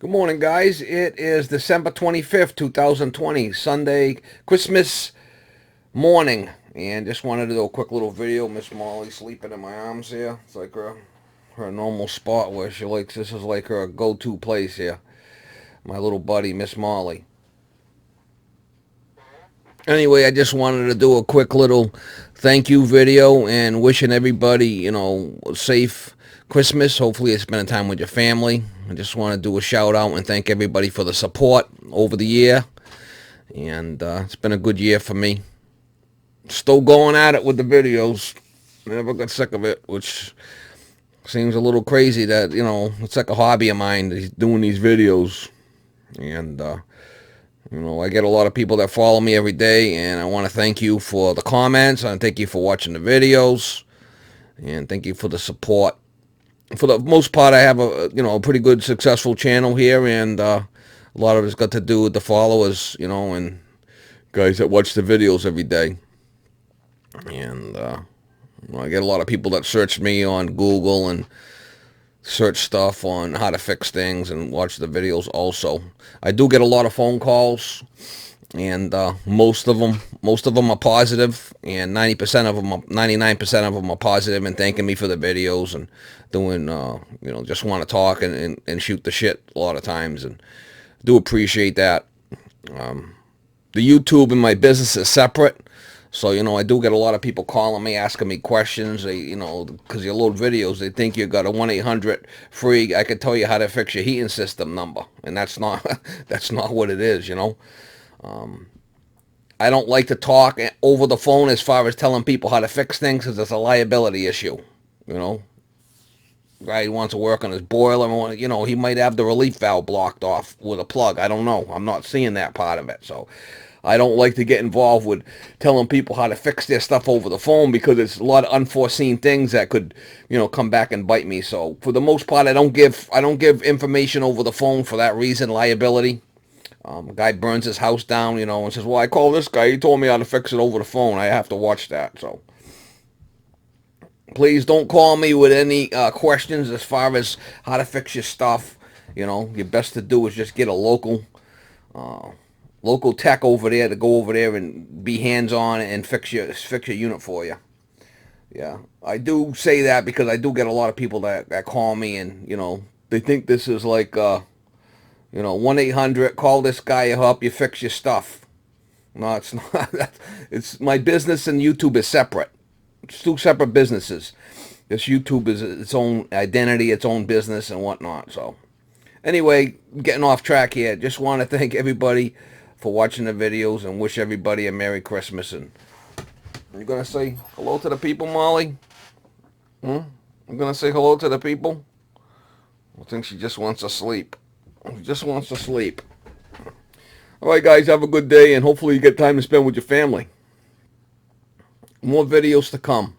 Good morning, guys. It is December 25th, 2020, Sunday, Christmas morning. And just wanted to do a quick little video. Miss Molly sleeping in my arms here. It's like her normal spot where she likes, this is like her go-to place here. My little buddy, Miss Molly. Anyway, I just wanted to do a quick little thank you video and wishing everybody, a safe Christmas. Hopefully you're spending time with your family. I just want to do a shout out and thank everybody for the support over the year. And it's been a good year for me. Still going at it with the videos. Never got sick of it, which seems a little crazy that, it's like a hobby of mine, doing these videos. And, I get a lot of people that follow me every day, and I want to thank you for the comments, and thank you for watching the videos, and thank you for the support. For the most part, I have a pretty good, successful channel here, and a lot of it's got to do with the followers, and guys that watch the videos every day. And I get a lot of people that search me on Google and search stuff on how to fix things and watch the videos also. I do get a lot of phone calls, and most of them are positive, and 99% of them are positive and thanking me for the videos and doing, just want to talk and shoot the shit a lot of times, and do appreciate that. The YouTube and my business is separate. So, I do get a lot of people calling me, asking me questions. They, because you load videos, they think you got a 1-800 free, I could tell you how to fix your heating system number. And that's not, that's not what it is, I don't like to talk over the phone as far as telling people how to fix things, because it's a liability issue, Guy wants to work on his boiler, he might have the relief valve blocked off with a plug. I don't know. I'm not seeing that part of it. So I don't like to get involved with telling people how to fix their stuff over the phone, because it's a lot of unforeseen things that could, come back and bite me. So for the most part, I don't give information over the phone for that reason, liability. A guy burns his house down, and says, well, I called this guy. He told me how to fix it over the phone. I have to watch that. So please don't call me with any questions as far as how to fix your stuff. Your best to do is just get a local tech over there to go over there and be hands-on and fix your unit for you. Yeah, I do say that because I do get a lot of people that call me, and they think this is like 1-800, call this guy, he'll help you fix your stuff. No, it's not. It's my business, and YouTube is separate. It's two separate businesses. This YouTube is its own identity, its own business, and whatnot. So anyway, getting off track here. Just want to thank everybody for watching the videos and wish everybody a Merry Christmas. And you're going to say hello to the people, Molly? I'm going to say hello to the people? I think she just wants to sleep. She just wants to sleep. All right, guys, have a good day, and hopefully you get time to spend with your family. More videos to come.